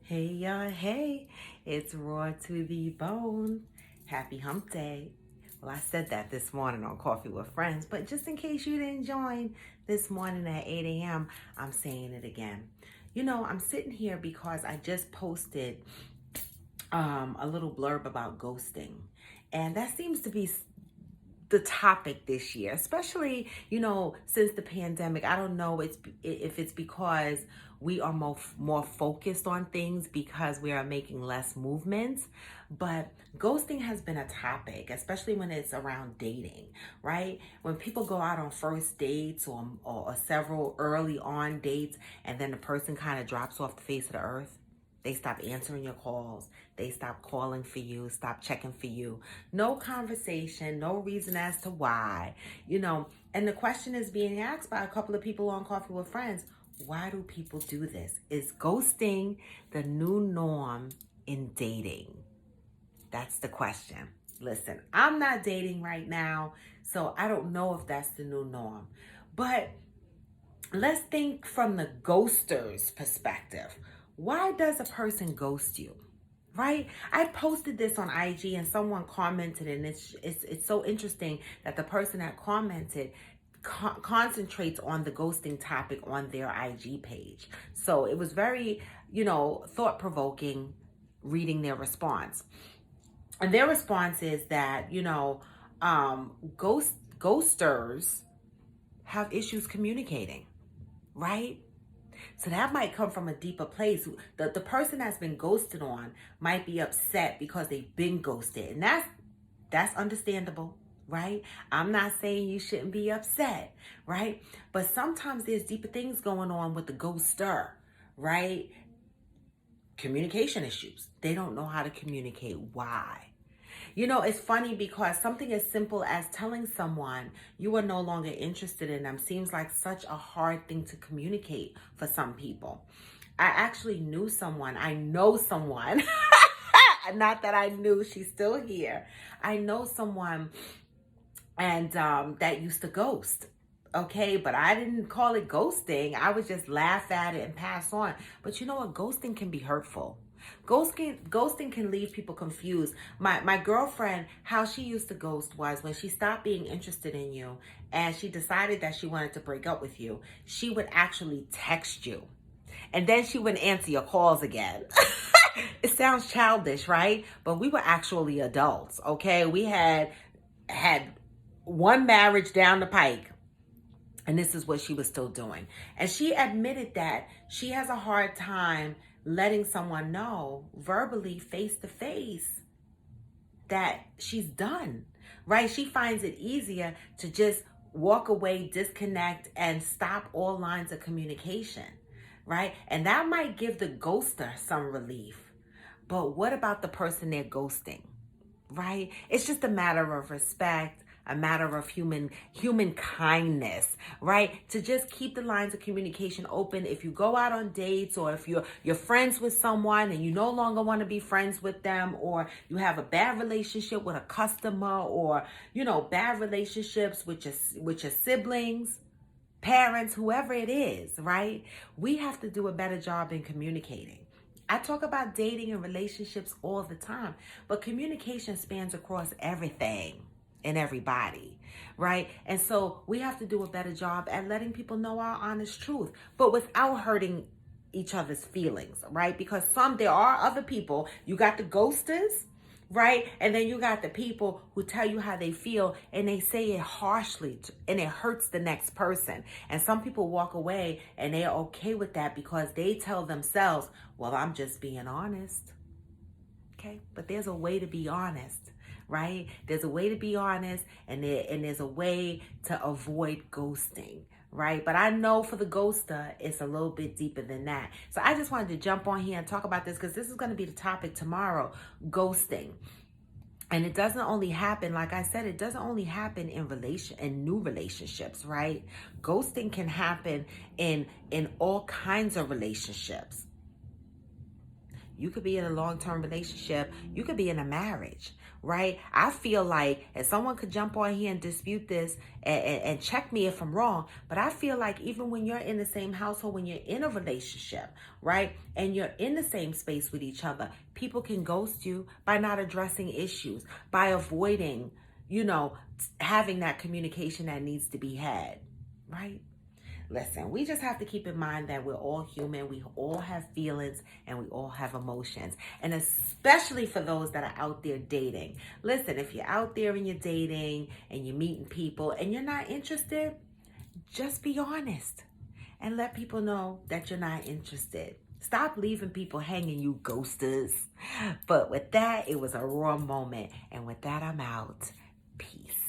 Hey y'all, hey, it's Raw to the Bone. Happy Hump Day. Well, I said that this morning on Coffee with Friends, but just in case you didn't join this morning at 8 a.m., I'm saying it again. You know, I'm sitting here because I just posted a little blurb about ghosting, and that seems to be the topic this year, especially, since the pandemic. I don't know if it's because we are more focused on things because we are making less movements, but ghosting has been a topic, especially when it's around dating, right? When people go out on first dates or several early on dates, and then the person kind of drops off the face of the earth. They stop answering your calls. They stop calling for you, stop checking for you. No conversation, no reason as to why, And the question is being asked by a couple of people on Coffee with Friends. Why do people do this? Is ghosting the new norm in dating? That's the question. Listen, I'm not dating right now, so I don't know if that's the new norm. But let's think from the ghoster's perspective. Why does a person ghost you? Right? I posted this on IG and someone commented, and it's so interesting that the person that commented concentrates on the ghosting topic on their IG page. So it was very, thought provoking reading their response. And their response is that, ghosters have issues communicating, right? So that might come from a deeper place. The person that's been ghosted on might be upset because they've been ghosted. And that's understandable, right? I'm not saying you shouldn't be upset, right? But sometimes there's deeper things going on with the ghoster, right? Communication issues. They don't know how to communicate. Why? It's funny because something as simple as telling someone you are no longer interested in them seems like such a hard thing to communicate for some people. I actually I know someone, not that I knew, she's still here. I know someone and that used to ghost. Okay, but I didn't call it ghosting. I would just laugh at it and pass on. But you know what? Ghosting can be hurtful. Ghosting can leave people confused. My girlfriend, how she used to ghost was when she stopped being interested in you and she decided that she wanted to break up with you, she would actually text you. And then she wouldn't answer your calls again. It sounds childish, right? But we were actually adults, okay? We had one marriage down the pike. And this is what she was still doing. And she admitted that she has a hard time letting someone know verbally, face to face, that she's done, right? She finds it easier to just walk away, disconnect, and stop all lines of communication, right? And that might give the ghoster some relief. But what about the person they're ghosting, right? It's just a matter of respect, a matter of human kindness, right? To just keep the lines of communication open. If you go out on dates, or if you're friends with someone and you no longer want to be friends with them, or you have a bad relationship with a customer, or bad relationships with your siblings, parents, whoever it is, right? We have to do a better job in communicating. I talk about dating and relationships all the time, but communication spans across everything and everybody, right? And so we have to do a better job at letting people know our honest truth, but without hurting each other's feelings, right? Because there are other people. You got the ghosters, right? And then you got the people who tell you how they feel and they say it harshly and it hurts the next person. And some people walk away and they're okay with that because they tell themselves, well, I'm just being honest. Okay? But there's a way to be honest, right? There's a way to be honest, and there's a way to avoid ghosting, right? But I know for the ghoster, it's a little bit deeper than that. So I just wanted to jump on here and talk about this because this is going to be the topic tomorrow, ghosting. And it doesn't only happen, like I said, it doesn't only happen in new relationships, right? Ghosting can happen in all kinds of relationships. You could be in a long-term relationship. You could be in a marriage, right? I feel like, and someone could jump on here and dispute this and check me if I'm wrong, but I feel like even when you're in the same household, when you're in a relationship, right, and you're in the same space with each other, people can ghost you by not addressing issues, by avoiding, having that communication that needs to be had, right? Listen, we just have to keep in mind that we're all human. We all have feelings and we all have emotions. And especially for those that are out there dating. Listen, if you're out there and you're dating and you're meeting people and you're not interested, just be honest and let people know that you're not interested. Stop leaving people hanging, you ghosters. But with that, it was a raw moment. And with that, I'm out. Peace.